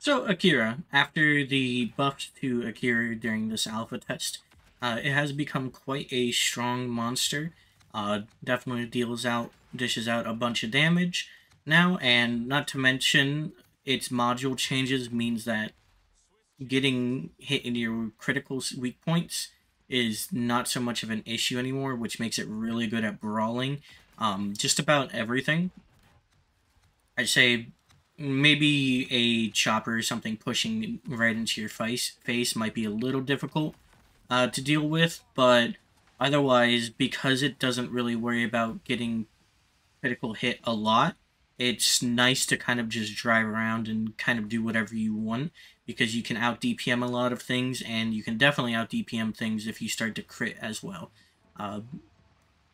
So, Akira, after the buffs to Akira during this alpha test, it has become quite a strong monster. Definitely dishes out a bunch of damage now, and not to mention its module changes means that getting hit in your critical weak points is not so much of an issue anymore, which makes it really good at brawling. Just about everything. I'd say maybe a chopper or something pushing right into your face might be a little difficult to deal with, but otherwise, because it doesn't really worry about getting critical hit a lot, it's nice to kind of just drive around and kind of do whatever you want, because you can out DPM a lot of things, and you can definitely out DPM things if you start to crit as well.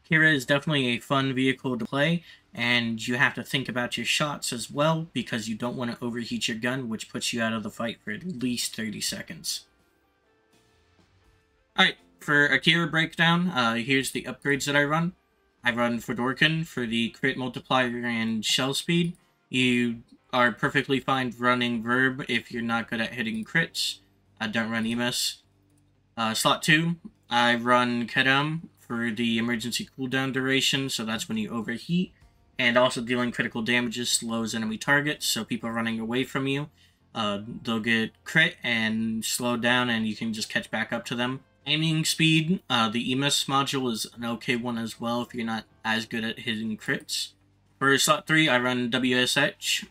Kira is definitely a fun vehicle to play, and you have to think about your shots as well, because you don't want to overheat your gun, which puts you out of the fight for at least 30 seconds. Alright, for Akira breakdown, here's the upgrades that I run. I run Fedorkin for the crit multiplier and shell speed. You are perfectly fine running Verb if you're not good at hitting crits. I don't run EMS. Slot 2, I run Kedam for the emergency cooldown duration, so that's when you overheat, and also dealing critical damages slows enemy targets, so people running away from you, they'll get crit and slow down, and you can just catch back up to them. Aiming speed, the EMS module is an okay one as well if you're not as good at hitting crits. For slot 3, I run WSH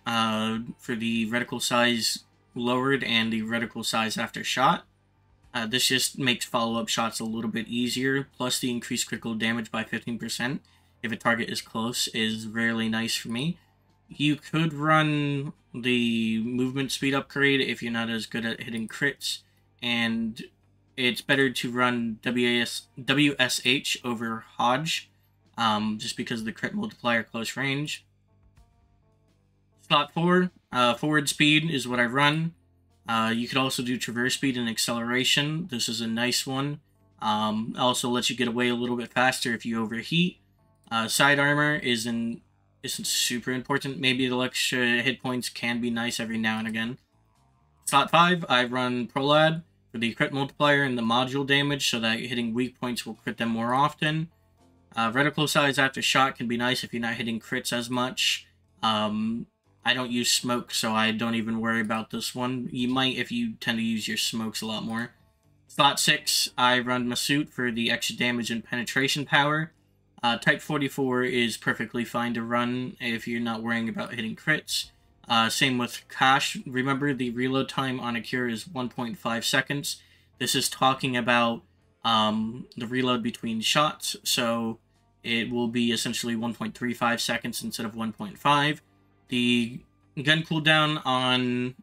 for the reticle size lowered and the reticle size after shot. This just makes follow-up shots a little bit easier, plus the increased critical damage by 15% if a target is close is really nice for me. You could run the movement speed upgrade if you're not as good at hitting crits, and it's better to run WSH over Hodge, just because of the crit multiplier close range. Slot 4, forward speed is what I run. You could also do traverse speed and acceleration. This is a nice one. Also lets you get away a little bit faster if you overheat. Side armor isn't super important. Maybe the extra hit points can be nice every now and again. Slot 5, I run Prolad for the crit multiplier and the module damage, so that hitting weak points will crit them more often. Reticle size after shot can be nice if you're not hitting crits as much. I don't use smoke, so I don't even worry about this one. You might if you tend to use your smokes a lot more. Slot 6, I run Masoot for the extra damage and penetration power. Type 44 is perfectly fine to run if you're not worrying about hitting crits. Same with Kash. Remember, the reload time on Akira is 1.5 seconds. This is talking about the reload between shots, so it will be essentially 1.35 seconds instead of 1.5. The gun cooldown on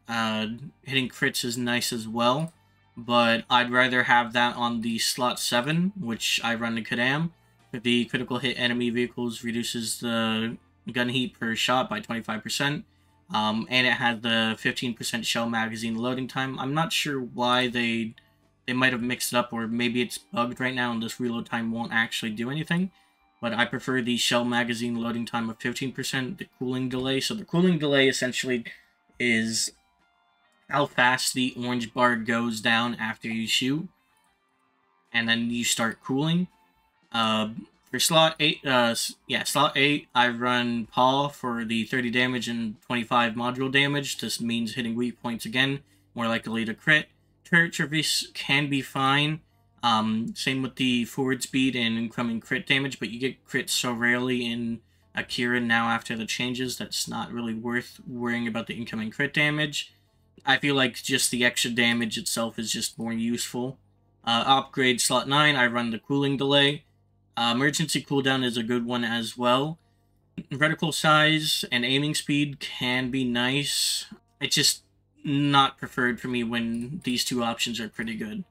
hitting crits is nice as well, but I'd rather have that on the slot 7, which I run the Kadam. The critical hit enemy vehicles reduces the gun heat per shot by 25%, and it has the 15% shell magazine loading time. I'm not sure why they might have mixed it up, or maybe it's bugged right now and this reload time won't actually do anything. But I prefer the shell magazine loading time of 15%, the cooling delay. So the cooling delay essentially is how fast the orange bar goes down after you shoot, and then you start cooling. For slot 8, slot 8, I run Paw for the 30 damage and 25 module damage. This means hitting weak points again, more likely to crit. Turret Traverse can be fine. Same with the forward speed and incoming crit damage, but you get crits so rarely in Akira now after the changes that's not really worth worrying about the incoming crit damage. I feel like just the extra damage itself is just more useful. Upgrade slot 9, I run the cooling delay. Emergency cooldown is a good one as well. Reticle size and aiming speed can be nice. It's just not preferred for me when these two options are pretty good.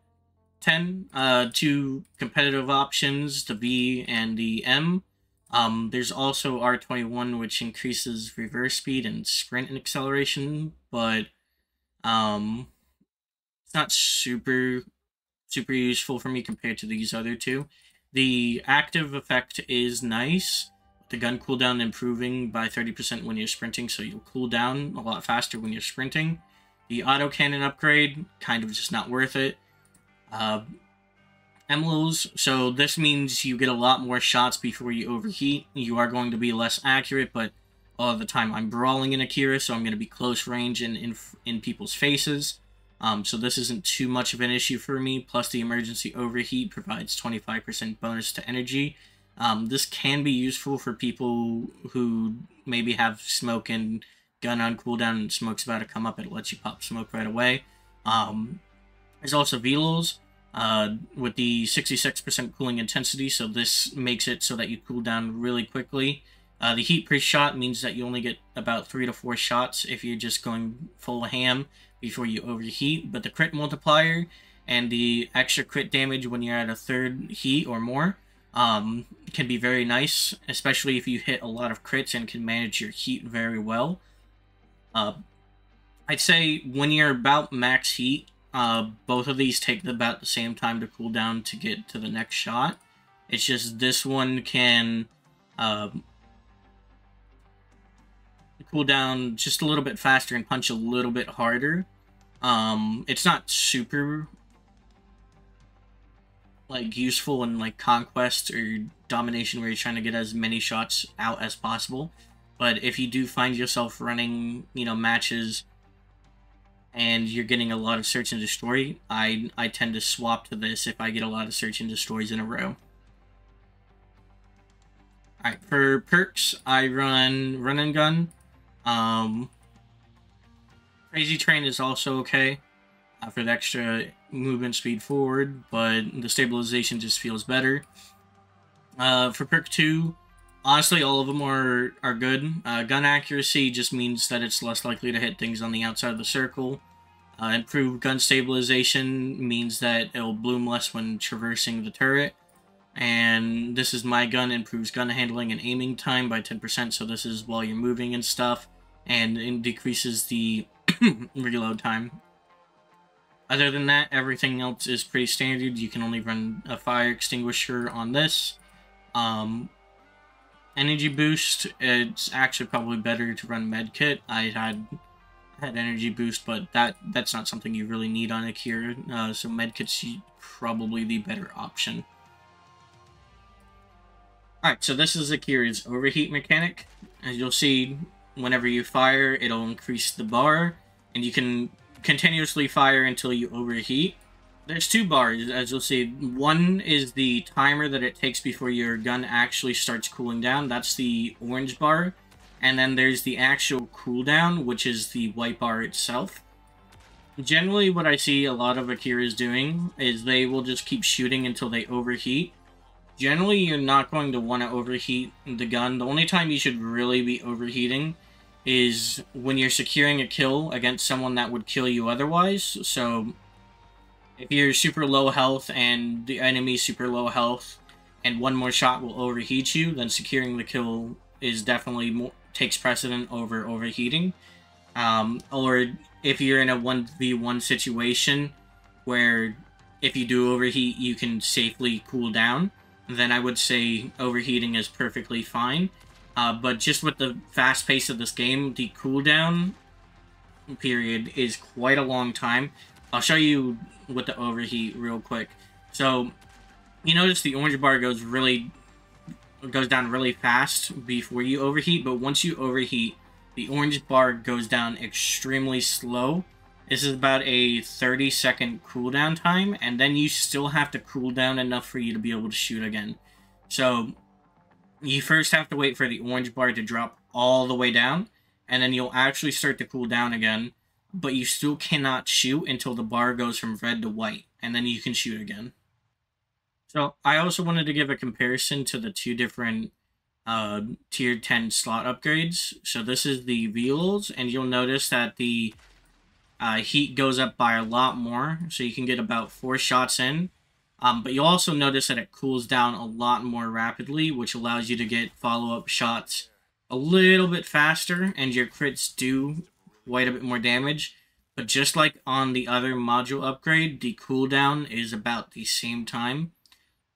10, two competitive options, the V and the M. There's also R21, which increases reverse speed and sprint and acceleration, but it's not super useful for me compared to these other two. The active effect is nice, the gun cooldown improving by 30% when you're sprinting, so you'll cool down a lot faster when you're sprinting. The autocannon upgrade, kind of just not worth it. Emeralds, so this means you get a lot more shots before you overheat. You are going to be less accurate, but all the time I'm brawling in Akira, so I'm going to be close range and in people's faces. So this isn't too much of an issue for me. Plus the emergency overheat provides 25% bonus to energy. This can be useful for people who maybe have smoke and gun on cooldown and smoke's about to come up. It lets you pop smoke right away. There's also velos with the 66% cooling intensity, so this makes it so that you cool down really quickly. The heat per shot means that you only get about 3 to 4 shots if you're just going full ham before you overheat, but the crit multiplier and the extra crit damage when you're at a third heat or more can be very nice, especially if you hit a lot of crits and can manage your heat very well. I'd say when you're about max heat, both of these take about the same time to cool down to get to the next shot. It's just this one can cool down just a little bit faster and punch a little bit harder. It's not super like useful in like conquest or domination where you're trying to get as many shots out as possible. But if you do find yourself running, matches and you're getting a lot of search and destroy, I tend to swap to this if I get a lot of search and destroys in a row. Alright, for perks, I run Run and Gun. Crazy Train is also okay for the extra movement speed forward, but the stabilization just feels better. For perk 2, honestly, all of them are good. Gun accuracy just means that it's less likely to hit things on the outside of the circle. Improved gun stabilization means that it'll bloom less when traversing the turret. And this is my gun, improves gun handling and aiming time by 10%, so this is while you're moving and stuff, and it decreases the reload time. Other than that, everything else is pretty standard. You can only run a fire extinguisher on this. Energy boost, it's actually probably better to run medkit. I had energy boost, but that's not something you really need on Akira, so medkit's probably the better option. Alright, so this is Akira's overheat mechanic. As you'll see, whenever you fire, it'll increase the bar, and you can continuously fire until you overheat. There's 2 bars, as you'll see. One is the timer that it takes before your gun actually starts cooling down. That's the orange bar. And then there's the actual cooldown, which is the white bar itself. Generally, what I see a lot of Akiras doing is they will just keep shooting until they overheat. Generally, you're not going to want to overheat the gun. The only time you should really be overheating is when you're securing a kill against someone that would kill you otherwise. So, if you're super low health and the enemy's super low health and one more shot will overheat you, then securing the kill is definitely takes precedent over overheating. Or if you're in a 1v1 situation where if you do overheat, you can safely cool down, then I would say overheating is perfectly fine. But just with the fast pace of this game, the cooldown period is quite a long time. I'll show you with the overheat real quick. So, you notice the orange bar goes down really fast before you overheat, but once you overheat, the orange bar goes down extremely slow. This is about a 30-second cooldown time, and then you still have to cool down enough for you to be able to shoot again. So, you first have to wait for the orange bar to drop all the way down, and then you'll actually start to cool down again, but you still cannot shoot until the bar goes from red to white, and then you can shoot again. So, I also wanted to give a comparison to the 2 different tier 10 slot upgrades. So, this is the Velos, and you'll notice that the heat goes up by a lot more, so you can get about 4 shots in. But you'll also notice that it cools down a lot more rapidly, which allows you to get follow-up shots a little bit faster, and your crits do quite a bit more damage. But just like on the other module upgrade, the cooldown is about the same time.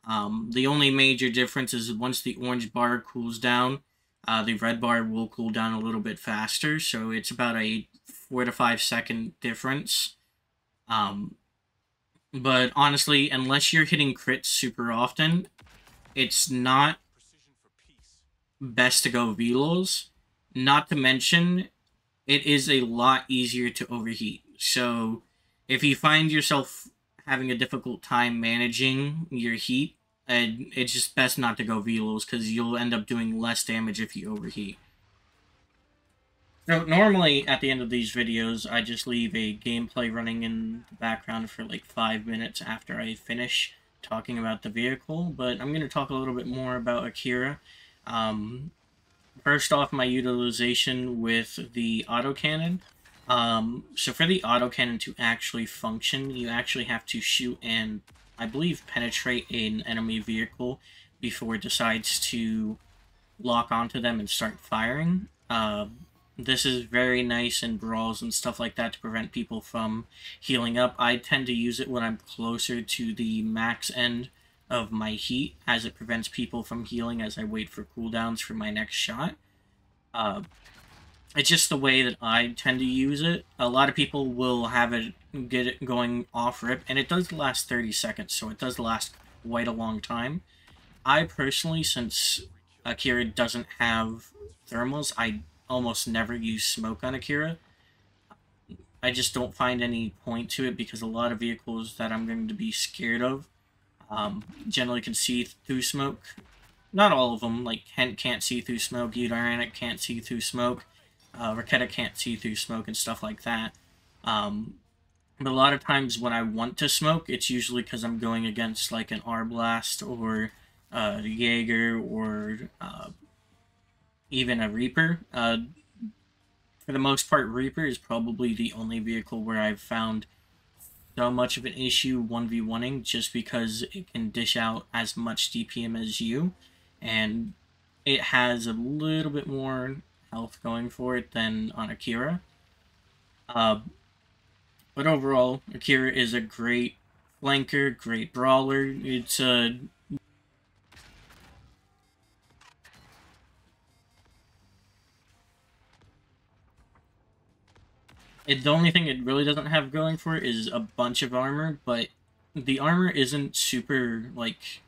The only major difference is once the orange bar cools down, the red bar will cool down a little bit faster, so it's about a 4 to 5 second difference. But honestly, unless you're hitting crits super often, it's not best to go velos. Not to mention, it is a lot easier to overheat. So if you find yourself having a difficult time managing your heat, it's just best not to go velos because you'll end up doing less damage if you overheat. So normally at the end of these videos, I just leave a gameplay running in the background for like 5 minutes after I finish talking about the vehicle, but I'm going to talk a little bit more about Akira. First off, my utilization with the autocannon. So for the autocannon to actually function, you actually have to shoot and, I believe, penetrate an enemy vehicle before it decides to lock onto them and start firing. This is very nice in brawls and stuff like that to prevent people from healing up. I tend to use it when I'm closer to the max end of my heat, as it prevents people from healing as I wait for cooldowns for my next shot. It's just the way that I tend to use it. A lot of people will have it, get it going off rip, and it does last 30 seconds, so it does last quite a long time. I personally, since Akira doesn't have thermals, I almost never use smoke on Akira. I just don't find any point to it because a lot of vehicles that I'm going to be scared of generally can see through smoke. Not all of them, like Kent can't see through smoke, Udyranic can't see through smoke, Raketa can't see through smoke and stuff like that. But a lot of times when I want to smoke, it's usually because I'm going against like an R-Blast or Jaeger or even a Reaper. For the most part, Reaper is probably the only vehicle where I've found so much of an issue 1v1ing, just because it can dish out as much DPM as you, and it has a little bit more health going for it than on Akira. But overall, Akira is a great flanker, great brawler. It's a the only thing it really doesn't have going for it is a bunch of armor, but the armor isn't super, like,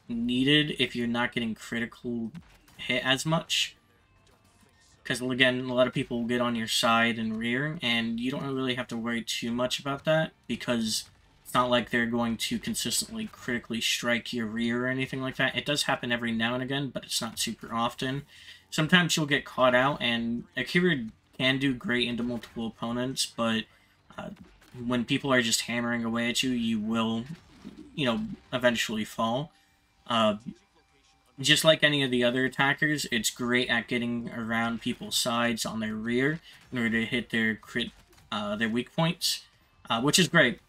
needed if you're not getting critical hit as much. Because, again, a lot of people will get on your side and rear, and you don't really have to worry too much about that, because it's not like they're going to consistently critically strike your rear or anything like that. It does happen every now and again, but it's not super often. Sometimes you'll get caught out, and Akira can do great into multiple opponents, but when people are just hammering away at you, you will, eventually fall. Just like any of the other attackers, it's great at getting around people's sides on their rear in order to hit their their weak points, which is great.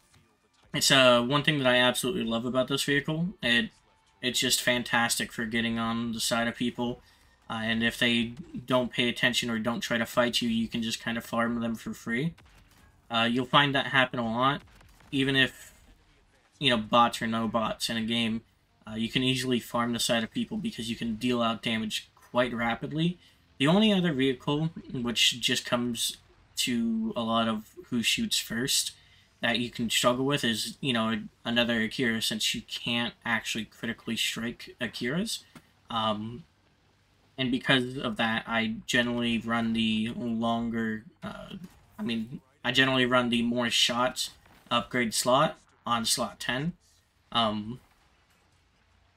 It's one thing that I absolutely love about this vehicle. It's just fantastic for getting on the side of people. And if they don't pay attention or don't try to fight you, you can just kind of farm them for free. You'll find that happen a lot. Even if, bots or no bots in a game, you can easily farm the side of people because you can deal out damage quite rapidly. The only other vehicle, which just comes to a lot of who shoots first, that you can struggle with is, another Akira, since you can't actually critically strike Akiras. And because of that, I generally run the longer, I generally run the more shots upgrade slot on slot 10.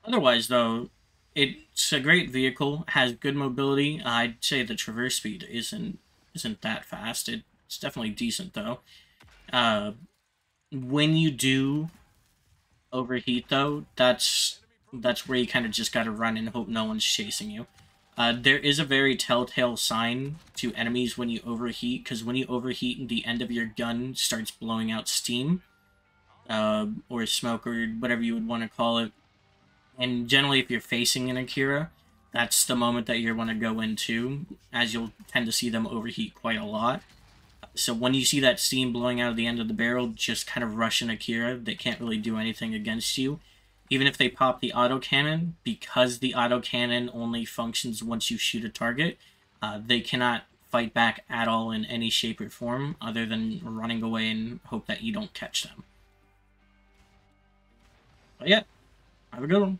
Otherwise, though, it's a great vehicle, has good mobility. I'd say the traverse speed isn't that fast. It's definitely decent, though. When you do overheat, though, that's where you kind of just gotta run and hope no one's chasing you. There is a very telltale sign to enemies when you overheat, because when you overheat, the end of your gun starts blowing out steam, or smoke, or whatever you would want to call it. And generally, if you're facing an Akira, that's the moment that you want to go into, as you'll tend to see them overheat quite a lot. So when you see that steam blowing out of the end of the barrel, just kind of rush an Akira. They can't really do anything against you. Even if they pop the autocannon, because the autocannon only functions once you shoot a target, they cannot fight back at all in any shape or form other than running away and hope that you don't catch them. But yeah, have a good one.